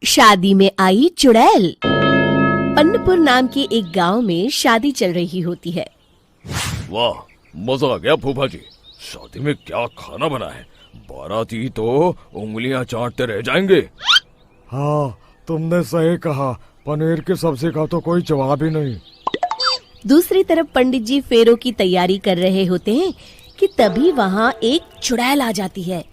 शादी में आई चुड़ैल। अन्नपुर नाम के एक गांव में शादी चल रही होती है। वाह, मजा आ गया फूफा जी। शादी में क्या खाना बना है, बाराती तो उंगलियां चाटते रह जाएंगे। हाँ, तुमने सही कहा, पनीर की सब्जी का तो कोई जवाब ही नहीं। दूसरी तरफ पंडित जी फेरों की तैयारी कर रहे होते हैं कि तभी वहाँ एक चुड़ैल आ जाती है।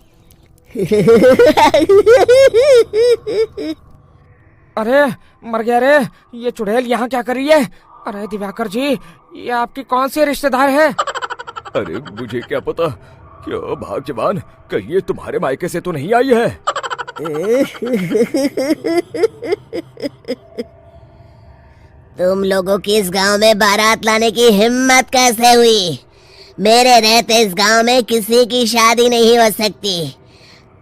अरे मर गया रे, ये चुड़ैल यहाँ क्या कर रही है? अरे दिवाकर जी, ये आपकी कौन सी रिश्तेदार है? अरे मुझे क्या पता, क्या भाग्यवान, कहीं ये तुम्हारे मायके से तो नहीं आई है। तुम लोगों की इस गांव में बारात लाने की हिम्मत कैसे हुई? मेरे रहते इस गांव में किसी की शादी नहीं हो सकती।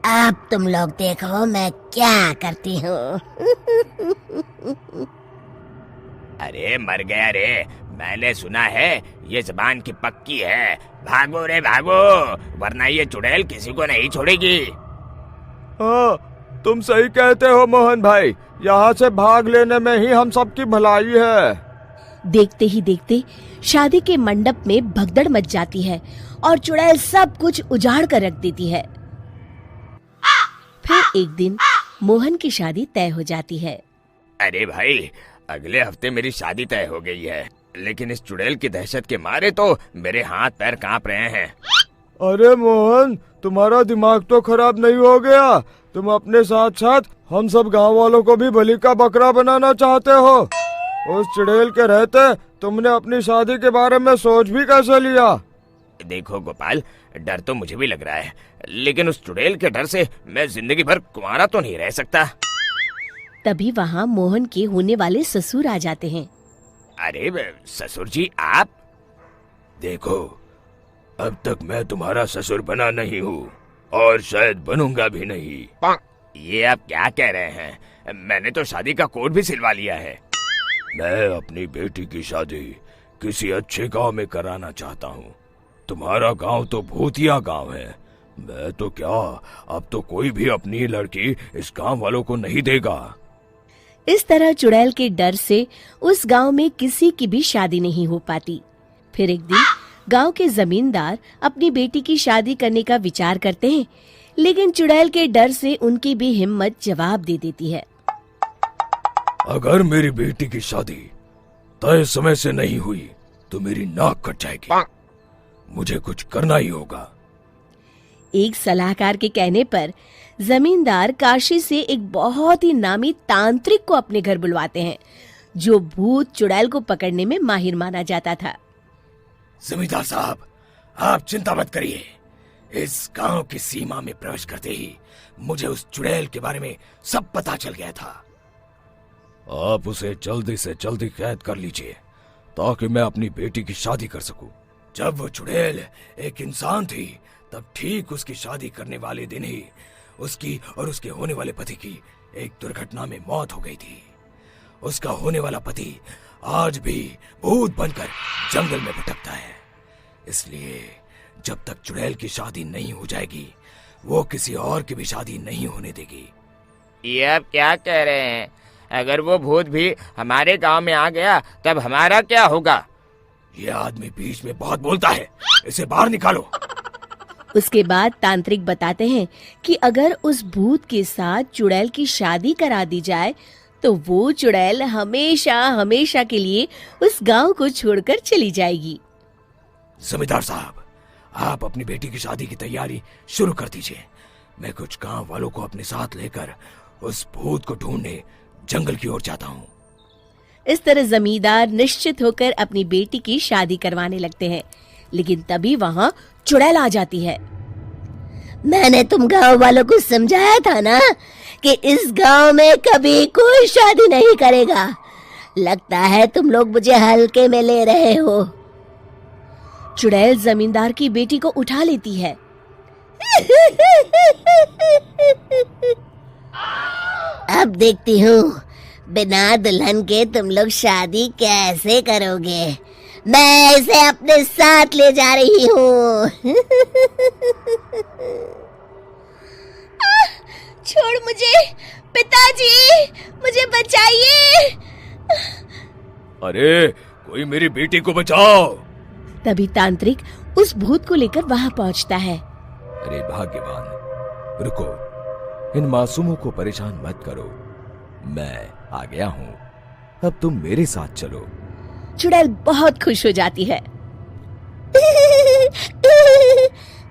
अब तुम लोग देखो मैं क्या करती हूँ। अरे मर गया रे, मैंने सुना है ये जबान की पक्की है। भागो रे भागो, वरना ये चुड़ैल किसी को नहीं छोड़ेगी। हाँ, तुम सही कहते हो मोहन भाई, यहाँ से भाग लेने में ही हम सबकी भलाई है। देखते ही देखते शादी के मंडप में भगदड़ मच जाती है और चुड़ैल सब कुछ उजाड़ कर रख देती है। फिर एक दिन मोहन की शादी तय हो जाती है। अरे भाई, अगले हफ्ते मेरी शादी तय हो गई है, लेकिन इस चुड़ैल की दहशत के मारे तो मेरे हाथ पैर कांप रहे हैं। अरे मोहन, तुम्हारा दिमाग तो खराब नहीं हो गया? तुम अपने साथ साथ हम सब गांव वालों को भी बलि का बकरा बनाना चाहते हो? उस चुड़ैल के रहते तुमने अपनी शादी के बारे में सोच भी कैसे लिया? देखो गोपाल, डर तो मुझे भी लग रहा है, लेकिन उस चुड़ैल के डर से मैं जिंदगी भर कुंवारा तो नहीं रह सकता। तभी वहाँ मोहन के होने वाले ससुर आ जाते हैं। अरे ससुर जी आप? देखो, अब तक मैं तुम्हारा ससुर बना नहीं हूँ और शायद बनूंगा भी नहीं। ये आप क्या कह रहे हैं? मैंने तो शादी का कोड भी सिलवा लिया है। मैं अपनी बेटी की शादी किसी अच्छे गांव में कराना चाहता हूँ। तुम्हारा गांव तो भूतिया गांव है। मैं तो क्या, अब तो कोई भी अपनी लड़की इस गांव वालों को नहीं देगा। इस तरह चुड़ैल के डर से उस गांव में किसी की भी शादी नहीं हो पाती। फिर एक दिन गांव के जमींदार अपनी बेटी की शादी करने का विचार करते हैं, लेकिन चुड़ैल के डर से उनकी भी हिम्मत जवाब दे देती है। अगर मेरी बेटी की शादी तय समय से नहीं हुई तो मेरी नाक कट जाएगी। मुझे कुछ करना ही होगा। एक सलाहकार के कहने पर जमींदार काशी से एक बहुत ही नामी तांत्रिक को अपने घर बुलवाते हैं, जो भूत चुड़ैल को पकड़ने में माहिर माना जाता था। जमींदार साहब, आप चिंता मत करिए। इस गांव की सीमा में प्रवेश करते ही मुझे उस चुड़ैल के बारे में सब पता चल गया था। आप उसे जल्दी से जल्दी कैद कर लीजिए ताकि मैं अपनी बेटी की शादी कर सकूं। जब वो चुड़ैल एक इंसान थी, तब ठीक उसकी शादी करने वाले दिन ही उसकी और उसके होने वाले पति की एक दुर्घटना में मौत हो गई थी। उसका होने वाला पति आज भी भूत बनकर जंगल में भटकता है। इसलिए जब तक चुड़ैल की शादी नहीं हो जाएगी, वो किसी और की भी शादी नहीं होने देगी। ये आप क्या कह रहे हैं? अगर वो भूत भी हमारे गांव में आ गया, तब हमारा क्या होगा? ये आदमी बीच में बहुत बोलता है, इसे बाहर निकालो। उसके बाद तांत्रिक बताते हैं कि अगर उस भूत के साथ चुड़ैल की शादी करा दी जाए तो वो चुड़ैल हमेशा हमेशा के लिए उस गांव को छोड़कर चली जाएगी। जमींदार साहब, आप अपनी बेटी की शादी की तैयारी शुरू कर दीजिए। मैं कुछ गांव वालों को अपने साथ लेकर उस भूत को ढूंढने जंगल की ओर जाता हूँ। इस तरह जमींदार निश्चित होकर अपनी बेटी की शादी करवाने लगते हैं, लेकिन तभी वहाँ चुड़ैल आ जाती है। मैंने तुम गांव वालों को समझाया था ना कि इस गांव में कभी कोई शादी नहीं करेगा। लगता है तुम लोग मुझे हल्के में ले रहे हो। चुड़ैल जमींदार की बेटी को उठा लेती है। अब देखती हूँ बिना दुल्हन के तुम लोग शादी कैसे करोगे। मैं इसे अपने साथ ले जा रही हूँ। छोड़ मुझे पिताजी। बचाइए। अरे कोई मेरी बेटी को बचाओ। तभी तांत्रिक उस भूत को लेकर वहां पहुंचता है। अरे भाग्यवान, रुको, इन मासूमों को परेशान मत करो, मैं आ गया हूँ, अब तुम मेरे साथ चलो। चुड़ैल बहुत खुश हो जाती है।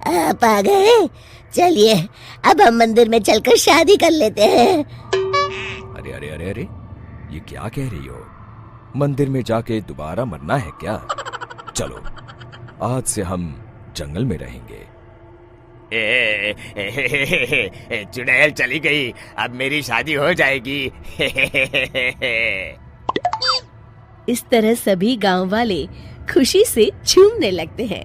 आप आ गए, चलिए अब हम मंदिर में चलकर शादी कर लेते हैं। अरे अरे अरे अरे, ये क्या कह रही हो? मंदिर में जाके दोबारा मरना है क्या? चलो, आज से हम जंगल में रहेंगे। चुड़ैल चली गई, अब मेरी शादी हो जाएगी। इस तरह सभी गांव वाले खुशी से झूमने लगते हैं।